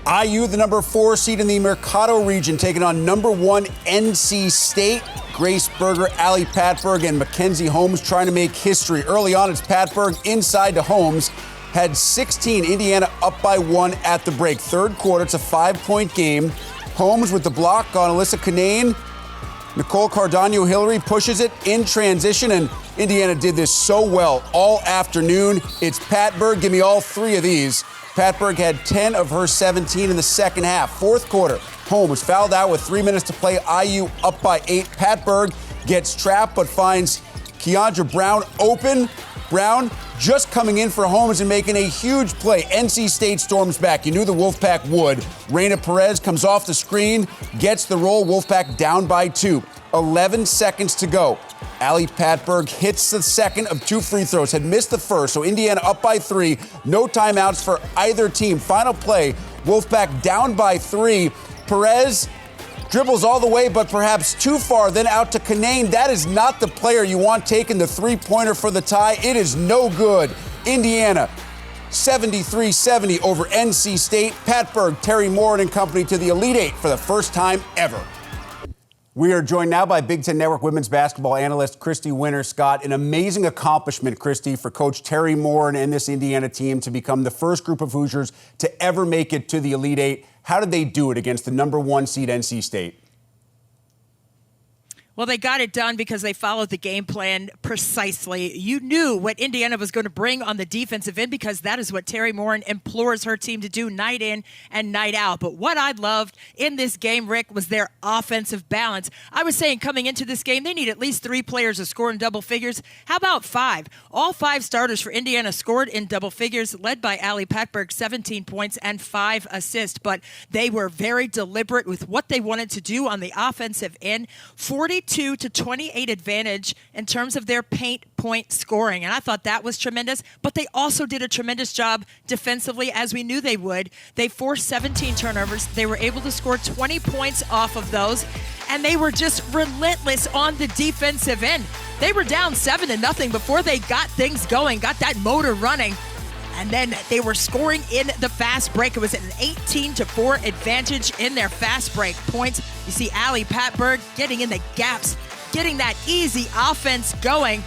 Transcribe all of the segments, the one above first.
IU, the number 4 seed in the Mercado region, taking on number 1 NC State. Grace Berger, Ali Patberg, and Mackenzie Holmes trying to make history. Early on, it's Patberg inside to Holmes. Had 16. Indiana up by 1 at the break. Third quarter, it's a 5-point game. Holmes with the block on Alyssa Canane. Nicole Cardano-Hillary pushes it in transition, and Indiana did this so well all afternoon. It's Patberg. Give me all 3 of these. Patberg had 10 of her 17 in the second half. Fourth quarter, Holmes fouled out with 3 minutes to play. IU up by 8. Patberg gets trapped but finds Keandra Brown open. Brown just coming in for Holmes and making a huge play. NC State storms back. You knew the Wolfpack would. Reina Perez comes off the screen, gets the roll. Wolfpack down by 2. 11 seconds to go. Ali Patberg hits the second of 2 free throws. Had missed the first, so Indiana up by 3. No timeouts for either team. Final play, Wolfpack down by 3. Perez dribbles all the way, but perhaps too far, then out to Canane. That is not the player you want taking the three-pointer for the tie. It is no good. Indiana, 73-70 over NC State. Patberg, Terry Morin and company to the Elite Eight for the first time ever. We are joined now by Big Ten Network women's basketball analyst Christy Winter-Scott. An amazing accomplishment, Christy, for Coach Terry Morin and this Indiana team to become the first group of Hoosiers to ever make it to the Elite Eight. How did they do it against the number 1 seed NC State? Well, they got it done because they followed the game plan precisely. You knew what Indiana was going to bring on the defensive end because that is what Terry Morin implores her team to do night in and night out. But what I loved in this game, Rick, was their offensive balance. I was saying coming into this game, they need at least 3 players to score in double figures. How about 5? All 5 starters for Indiana scored in double figures, led by Ali Patberg, 17 points and 5 assists. But they were very deliberate with what they wanted to do on the offensive end. 42-28 advantage in terms of their paint point scoring. And I thought that was tremendous, but they also did a tremendous job defensively, as we knew they would. They forced 17 turnovers. They were able to score 20 points off of those, and they were just relentless on the defensive end. They were down 7-0 before they got things going, got that motor running. And then they were scoring in the fast break. It was an 18-4 advantage in their fast break points. You see Ali Patberg getting in the gaps, getting that easy offense going.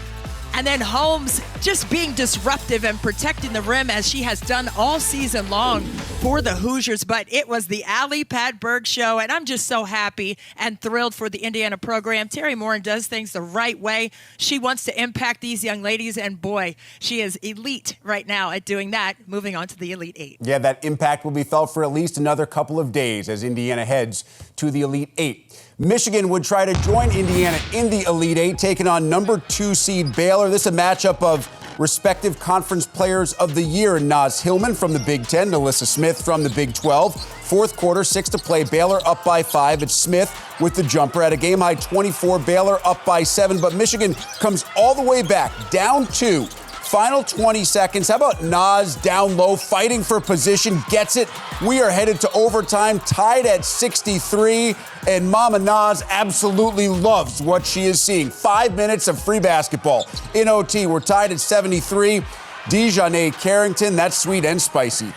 And then Holmes just being disruptive and protecting the rim as she has done all season long for the Hoosiers. But it was the Ali Patberg show, and I'm just so happy and thrilled for the Indiana program. Terry Morin does things the right way. She wants to impact these young ladies, and boy, she is elite right now at doing that, moving on to the Elite Eight. Yeah, that impact will be felt for at least another couple of days as Indiana heads to the Elite Eight. Michigan would try to join Indiana in the Elite Eight, taking on number 2 seed Baylor. This is a matchup of respective conference players of the year. Naz Hillman from the Big Ten, Alyssa Smith from the Big 12. Fourth quarter, 6 to play. Baylor up by 5. It's Smith with the jumper at a game-high 24. Baylor up by 7, but Michigan comes all the way back, down 2. Final 20 seconds. How about Naz down low, fighting for position, gets it. We are headed to overtime, tied at 63, and Mama Naz absolutely loves what she is seeing. 5 minutes of free basketball. In OT, we're tied at 73. Dejanay Carrington, that's sweet and spicy.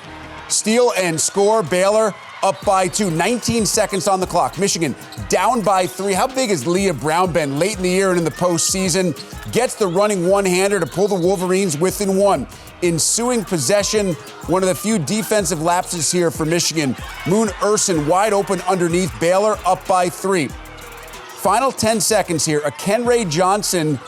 Steal and score. Baylor up by 2. 19 seconds on the clock. Michigan down by 3. How big has Leah Brown been late in the year and in the postseason? Gets the running one-hander to pull the Wolverines within 1. Ensuing possession, one of the few defensive lapses here for Michigan. Moon Urson wide open underneath. Baylor up by 3. Final 10 seconds here. Kenray Johnson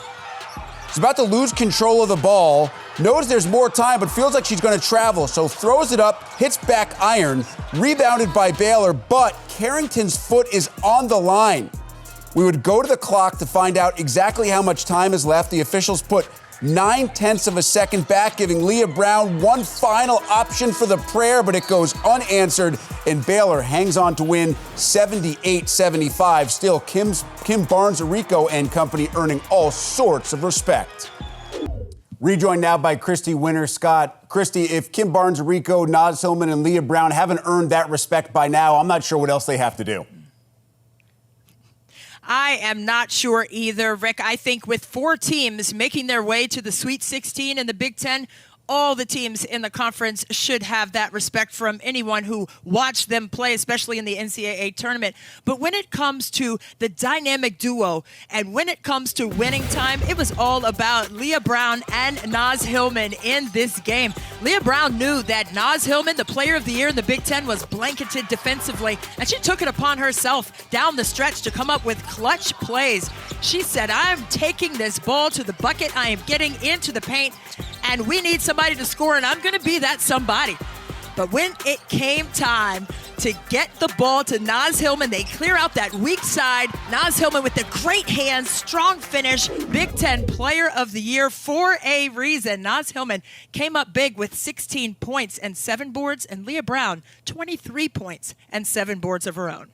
is about to lose control of the ball. Knows there's more time, but feels like she's going to travel, so throws it up, hits back iron, rebounded by Baylor, but Carrington's foot is on the line. We would go to the clock to find out exactly how much time is left. The officials put 9/10 of a second back, giving Leah Brown one final option for the prayer, but it goes unanswered, and Baylor hangs on to win 78-75. Still, Kim Barnes-Arico and company earning all sorts of respect. Rejoined now by Christy Winter-Scott. Christy, if Kim Barnes-Arico, Naz Hillman, and Leah Brown haven't earned that respect by now, I'm not sure what else they have to do. I am not sure either, Rick. I think with 4 teams making their way to the Sweet 16 in the Big Ten, all the teams in the conference should have that respect from anyone who watched them play, especially in the NCAA tournament. But when it comes to the dynamic duo and when it comes to winning time, it was all about Leah Brown and Naz Hillman in this game. Leah Brown knew that Naz Hillman, the player of the year in the Big Ten, was blanketed defensively, and she took it upon herself down the stretch to come up with clutch plays. She said, I'm taking this ball to the bucket, I am getting into the paint, and we need somebody to score, and I'm going to be that somebody. But when it came time to get the ball to Naz Hillman, they clear out that weak side. Naz Hillman with the great hands, strong finish, Big Ten Player of the Year for a reason. Naz Hillman came up big with 16 points and 7 boards, and Leah Brown, 23 points and 7 boards of her own.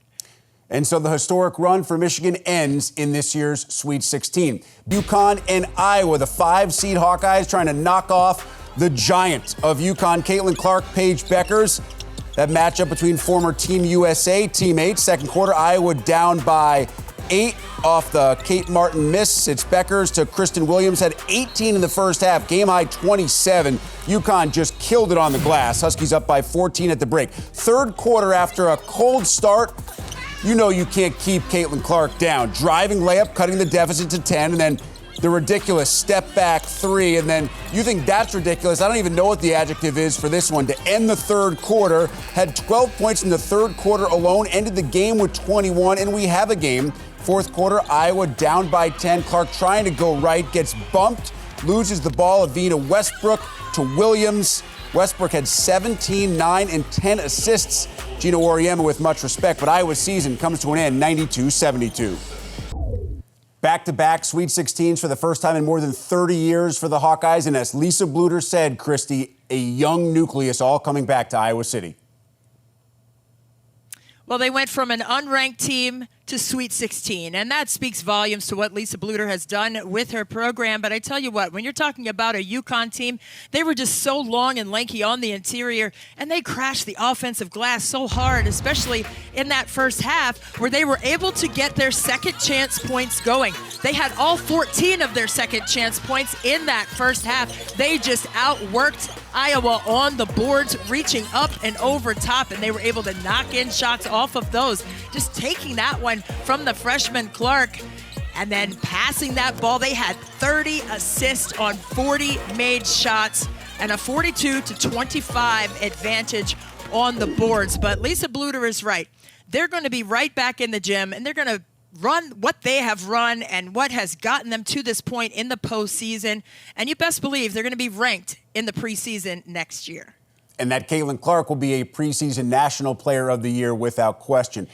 And so the historic run for Michigan ends in this year's Sweet 16. UConn and Iowa, the 5-seed Hawkeyes, trying to knock off the giant of UConn, Caitlin Clark, Paige Beckers. That matchup between former Team USA teammates. Second quarter, Iowa down by 8 off the Kate Martin miss. It's Beckers to Kristen Williams, had 18 in the first half, game high 27. UConn just killed it on the glass. Huskies up by 14 at the break. Third quarter, after a cold start, you know you can't keep Caitlin Clark down. Driving layup, cutting the deficit to 10, and then the ridiculous step back 3, and then you think that's ridiculous. I don't even know what the adjective is for this one. To end the third quarter, had 12 points in the third quarter alone, ended the game with 21, and we have a game. Fourth quarter, Iowa down by 10. Clark trying to go right, gets bumped, loses the ball. Avina Westbrook to Williams. Westbrook had 17, 9, and 10 assists. Gina Wariema with much respect, but Iowa's season comes to an end 92-72. Back-to-back Sweet 16s for the first time in more than 30 years for the Hawkeyes. And as Lisa Bluter said, Christy, a young nucleus all coming back to Iowa City. Well, they went from an unranked team to Sweet 16, and that speaks volumes to what Lisa Bluter has done with her program. But I tell you what, when you're talking about a UConn team, they were just so long and lanky on the interior, and they crashed the offensive glass so hard, especially in that first half, where they were able to get their second chance points going. They had all 14 of their second chance points in that first half. They just outworked Iowa on the boards, reaching up and over top, and they were able to knock in shots off of those. Just taking that one from the freshman Clark and then passing that ball. They had 30 assists on 40 made shots and a 42-25 advantage on the boards. But Lisa Bluter is right. They're going to be right back in the gym, and they're going to run what they have run and what has gotten them to this point in the postseason. And you best believe they're going to be ranked in the preseason next year. And that Caitlin Clark will be a preseason National Player of the Year without question.